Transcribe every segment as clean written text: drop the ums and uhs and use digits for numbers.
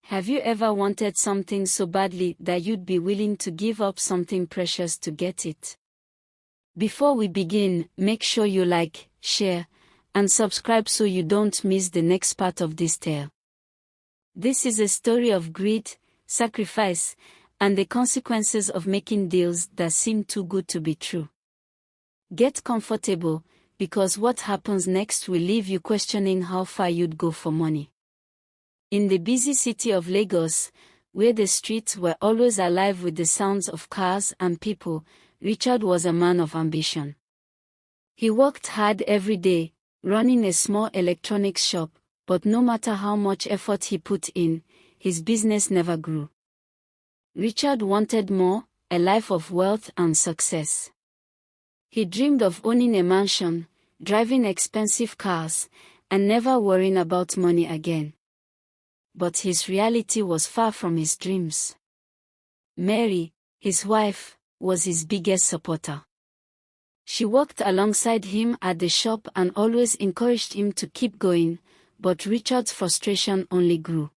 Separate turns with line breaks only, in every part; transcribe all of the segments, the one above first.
Have you ever wanted something so badly that you'd be willing to give up something precious to get it? Before we begin, make sure you like, share, and subscribe so you don't miss the next part of this tale. This is a story of greed, sacrifice, and the consequences of making deals that seem too good to be true. Get comfortable, because what happens next will leave you questioning how far you'd go for money. In the busy city of Lagos, where the streets were always alive with the sounds of cars and people, Richard was a man of ambition. He worked hard every day, running a small electronics shop, but no matter how much effort he put in, his business never grew. Richard wanted more, a life of wealth and success. He dreamed of owning a mansion, driving expensive cars, and never worrying about money again. But his reality was far from his dreams. Mary, his wife, was his biggest supporter. She worked alongside him at the shop and always encouraged him to keep going, but Richard's frustration only grew.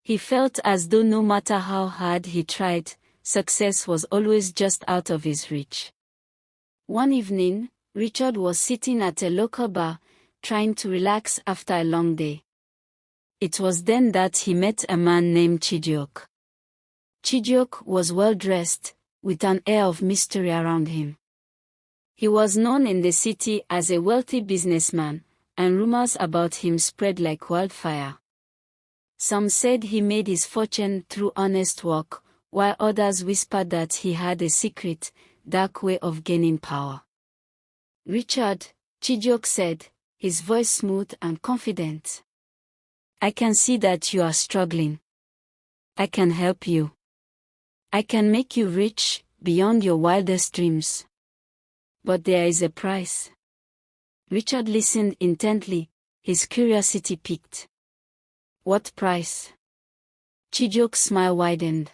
He felt as though no matter how hard he tried, success was always just out of his reach. One evening, Richard was sitting at a local bar, trying to relax after a long day. It was then that he met a man named Chijioke. Chijioke was well dressed, with an air of mystery around him. He was known in the city as a wealthy businessman, and rumors about him spread like wildfire. Some said he made his fortune through honest work, while others whispered that he had a secret, dark way of gaining power. "Richard," Chijioke said, his voice smooth and confident, "I can see that you are struggling. I can help you. I can make you rich, beyond your wildest dreams. But there is a price." Richard listened intently, his curiosity piqued. "What price?" Chijioke's smile widened.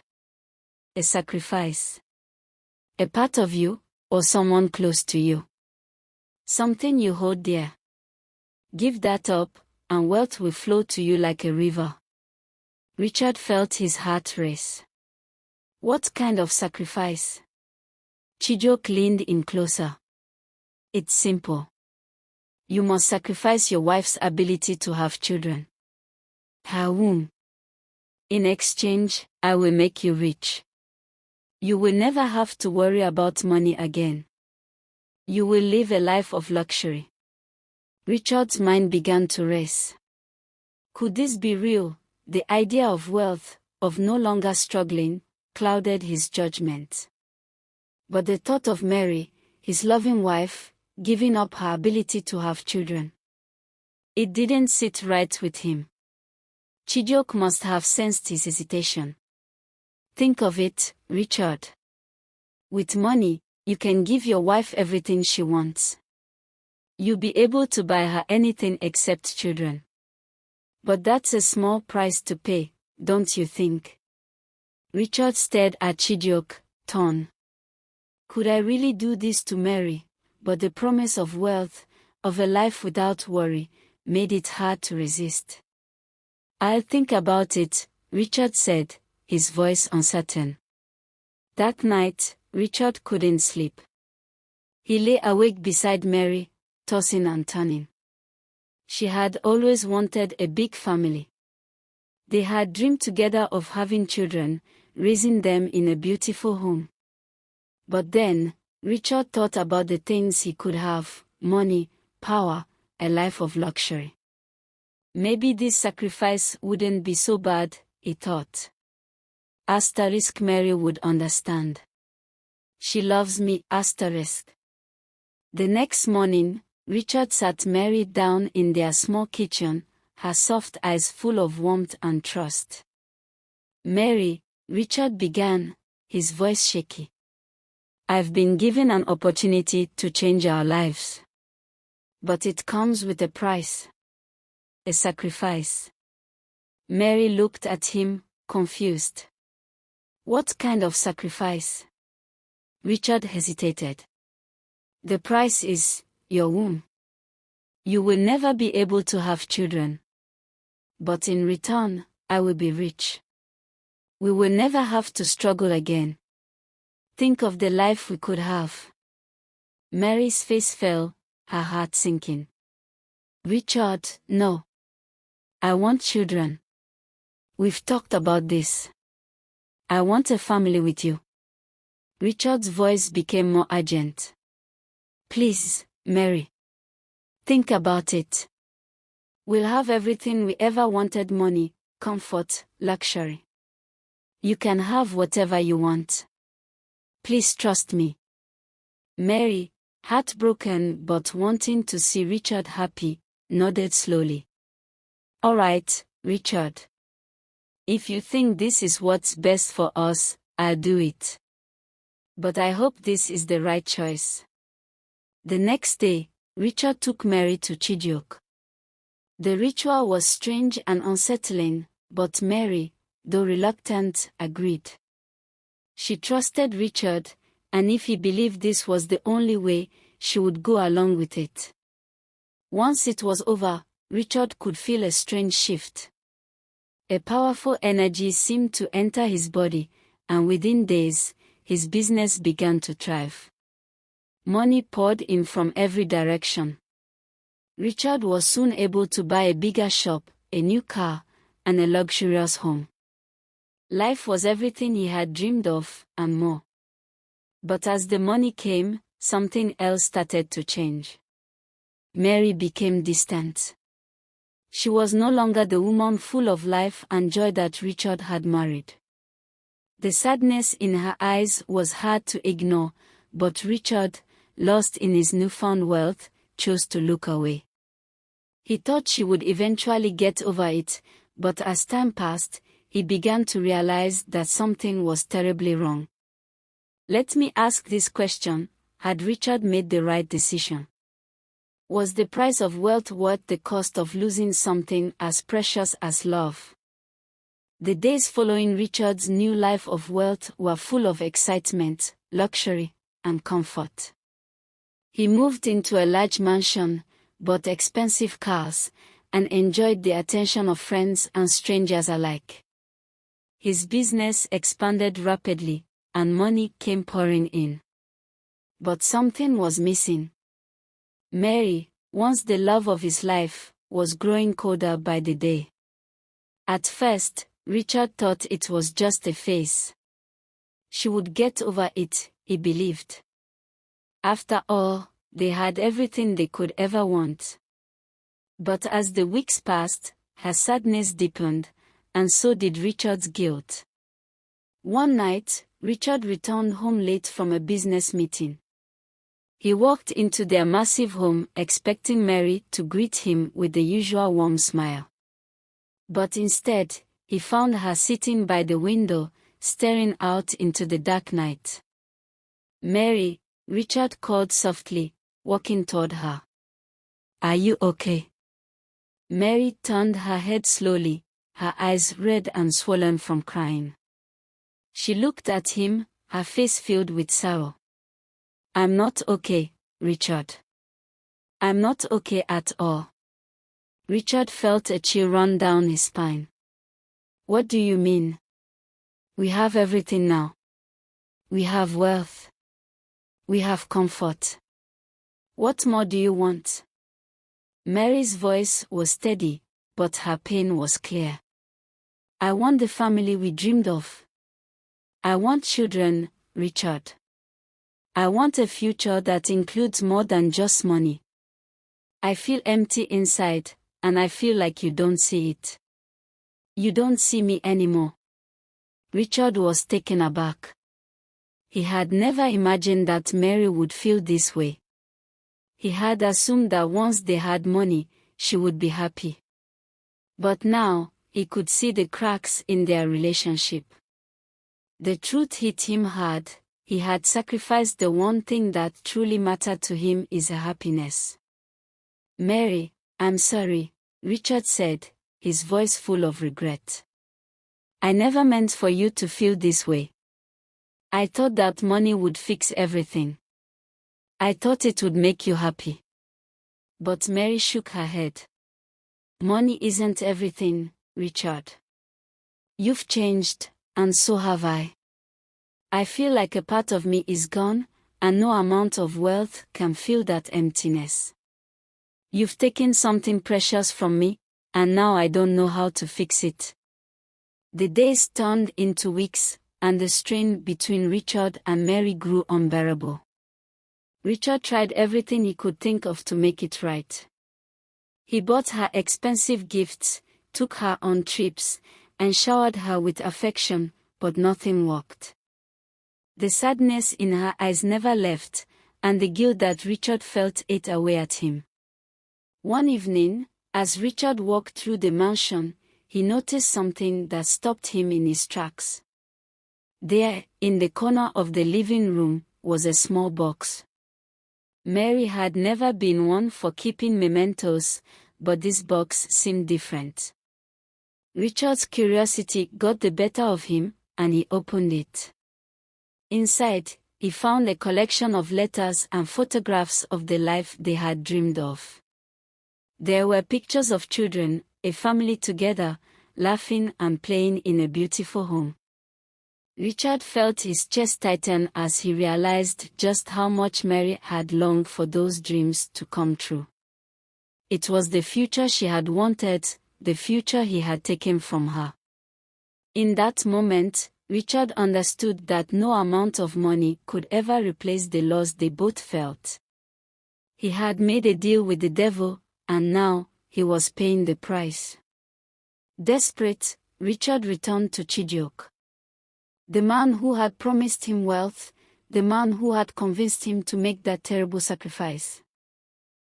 "A sacrifice. A part of you, or someone close to you. Something you hold dear. Give that up, and wealth will flow to you like a river." Richard felt his heart race. "What kind of sacrifice?" Chijioke leaned in closer. "It's simple. You must sacrifice your wife's ability to have children. Her womb. In exchange, I will make you rich. You will never have to worry about money again. You will live a life of luxury." Richard's mind began to race. Could this be real? The idea of wealth, of no longer struggling, clouded his judgment. But the thought of Mary, his loving wife, giving up her ability to have children, it didn't sit right with him. Chijioke must have sensed his hesitation. "Think of it, Richard. With money, you can give your wife everything she wants. You'll be able to buy her anything except children. But that's a small price to pay, don't you think?" Richard stared at Chijioke, torn. Could I really do this to Mary? But the promise of wealth, of a life without worry, made it hard to resist. "I'll think about it," Richard said, his voice uncertain. That night, Richard couldn't sleep. He lay awake beside Mary, tossing and turning. She had always wanted a big family. They had dreamed together of having children, raising them in a beautiful home. But then, Richard thought about the things he could have: money, power, a life of luxury. Maybe this sacrifice wouldn't be so bad, he thought. Asterisk Mary would understand. She loves me, asterisk. The next morning, Richard sat Mary down in their small kitchen, her soft eyes full of warmth and trust. "Mary," Richard began, his voice shaky. "I've been given an opportunity to change our lives. But it comes with a price. A sacrifice." Mary looked at him, confused. "What kind of sacrifice?" Richard hesitated. "The price is your womb. You will never be able to have children. But in return, I will be rich. We will never have to struggle again. Think of the life we could have. Mary's face fell, her heart sinking. Richard, no. I want children. We've talked about this. I want a family with you. Richard's voice became more urgent. Please, Mary. Think about it. We'll have everything we ever wanted: money, comfort, luxury. You can have whatever you want. Please trust me. Mary, heartbroken but wanting to see Richard happy, nodded slowly. All right, Richard. If you think this is what's best for us, I'll do it. But I hope this is the right choice. The next day, Richard took Mary to Chijioke. The ritual was strange and unsettling, but Mary, though reluctant, agreed. She trusted Richard, and if he believed this was the only way, she would go along with it. Once it was over, Richard could feel a strange shift. A powerful energy seemed to enter his body, and within days, his business began to thrive. Money poured in from every direction. Richard was soon able to buy a bigger shop, a new car, and a luxurious home. Life was everything he had dreamed of, and more. But as the money came, something else started to change. Mary became distant. She was no longer the woman full of life and joy that Richard had married. The sadness in her eyes was hard to ignore, but Richard, lost in his newfound wealth, chose to look away. He thought she would eventually get over it, but as time passed, he began to realize that something was terribly wrong. Let me ask this question: had Richard made the right decision? Was the price of wealth worth the cost of losing something as precious as love? The days following Richard's new life of wealth were full of excitement, luxury, and comfort. He moved into a large mansion, bought expensive cars, and enjoyed the attention of friends and strangers alike. His business expanded rapidly, and money came pouring in. But something was missing. Mary, once the love of his life, was growing colder by the day. At first, Richard thought it was just a phase. She would get over it, he believed. After all, they had everything they could ever want. But as the weeks passed, her sadness deepened, and so did Richard's guilt. One night, Richard returned home late from a business meeting. He walked into their massive home expecting Mary to greet him with the usual warm smile. But instead, he found her sitting by the window, staring out into the dark night. "Mary," Richard called softly, walking toward her. "Are you okay?" Mary turned her head slowly, her eyes red and swollen from crying. She looked at him, her face filled with sorrow. "I'm not okay, Richard. I'm not okay at all." Richard felt a chill run down his spine. "What do you mean? We have everything now. We have wealth. We have comfort. What more do you want?" Mary's voice was steady, but her pain was clear. "I want the family we dreamed of. I want children, Richard. I want a future that includes more than just money. I feel empty inside, and I feel like you don't see it. You don't see me anymore." Richard was taken aback. He had never imagined that Mary would feel this way. He had assumed that once they had money, she would be happy. But now, he could see the cracks in their relationship. The truth hit him hard. He had sacrificed the one thing that truly mattered to him: his happiness. "Mary, I'm sorry," Richard said, his voice full of regret. "I never meant for you to feel this way. I thought that money would fix everything. I thought it would make you happy." But Mary shook her head. "Money isn't everything, Richard. You've changed, and so have I. I feel like a part of me is gone, and no amount of wealth can fill that emptiness. You've taken something precious from me, and now I don't know how to fix it. The days turned into weeks, and the strain between Richard and Mary grew unbearable. Richard tried everything he could think of to make it right. He bought her expensive gifts, took her on trips, and showered her with affection, but nothing worked. The sadness in her eyes never left, and the guilt that Richard felt ate away at him. One evening, as Richard walked through the mansion, he noticed something that stopped him in his tracks. There, in the corner of the living room, was a small box. Mary had never been one for keeping mementos, but this box seemed different. Richard's curiosity got the better of him, and he opened it. Inside, he found a collection of letters and photographs of the life they had dreamed of. There were pictures of children, a family together, laughing and playing in a beautiful home. Richard felt his chest tighten as he realized just how much Mary had longed for those dreams to come true. It was the future she had wanted, the future he had taken from her. In that moment, Richard understood that no amount of money could ever replace the loss they both felt. He had made a deal with the devil, and now, he was paying the price. Desperate, Richard returned to Chijioke. The man who had promised him wealth, the man who had convinced him to make that terrible sacrifice.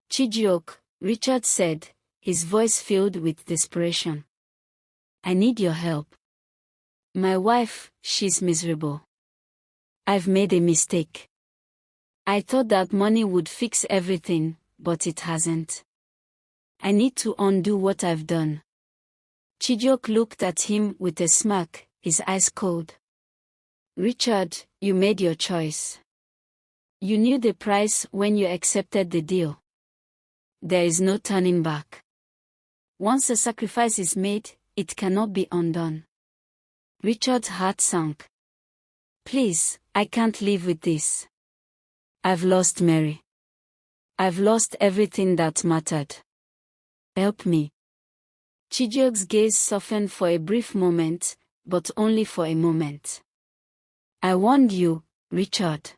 Chijioke, Richard said, his voice filled with desperation. I need your help. My wife, she's miserable. I've made a mistake. I thought that money would fix everything, but it hasn't. I need to undo what I've done. Chijioke looked at him with a smirk, his eyes cold. Richard, you made your choice. You knew the price when you accepted the deal. There is no turning back. Once a sacrifice is made, it cannot be undone. Richard's heart sank. Please, I can't live with this. I've lost Mary. I've lost everything that mattered. Help me. Chijioke's gaze softened for a brief moment, but only for a moment. I warned you, Richard.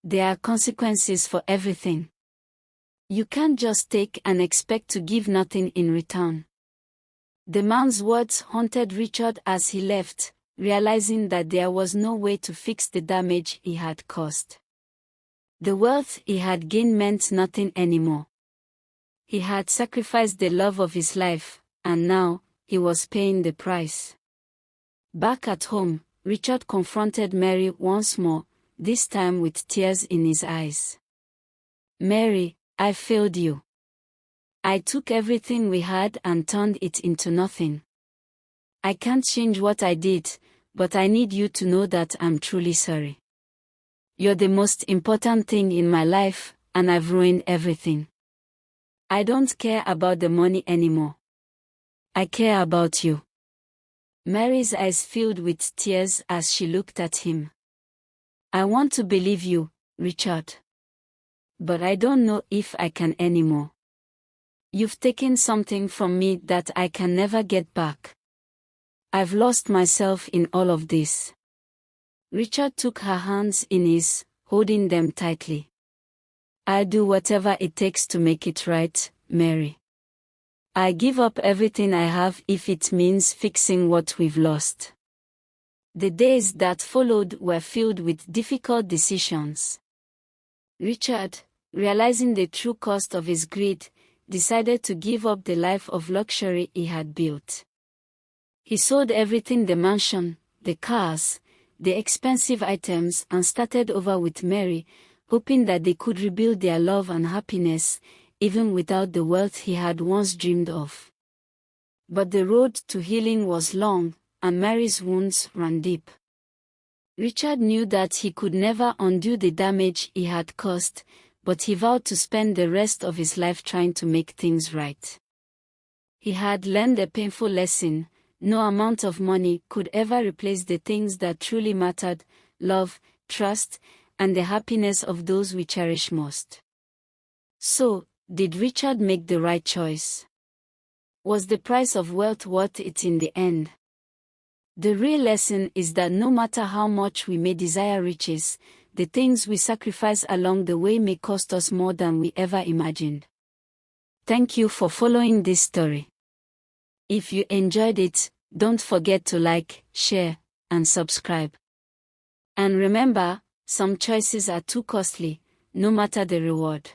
There are consequences for everything. You can't just take and expect to give nothing in return. The man's words haunted Richard as he left, realizing that there was no way to fix the damage he had caused. The wealth he had gained meant nothing anymore. He had sacrificed the love of his life, and now, he was paying the price. Back at home, Richard confronted Mary once more, this time with tears in his eyes. Mary, I failed you. I took everything we had and turned it into nothing. I can't change what I did, but I need you to know that I'm truly sorry. You're the most important thing in my life, and I've ruined everything. I don't care about the money anymore. I care about you. Mary's eyes filled with tears as she looked at him. I want to believe you, Richard. But I don't know if I can anymore. You've taken something from me that I can never get back. I've lost myself in all of this. Richard took her hands in his, holding them tightly. I'll do whatever it takes to make it right, Mary. I give up everything I have if it means fixing what we've lost. The days that followed were filled with difficult decisions. Richard, realizing the true cost of his greed, decided to give up the life of luxury he had built. He sold everything: the mansion, the cars, the expensive items, and started over with Mary, hoping that they could rebuild their love and happiness, even without the wealth he had once dreamed of. But the road to healing was long, and Mary's wounds ran deep. Richard knew that he could never undo the damage he had caused, but he vowed to spend the rest of his life trying to make things right. He had learned a painful lesson: no amount of money could ever replace the things that truly mattered: love, trust, and the happiness of those we cherish most. So, did Richard make the right choice? Was the price of wealth worth it in the end? The real lesson is that no matter how much we may desire riches, the things we sacrifice along the way may cost us more than we ever imagined. Thank you for following this story. If you enjoyed it, don't forget to like, share, and subscribe. And remember, some choices are too costly, no matter the reward.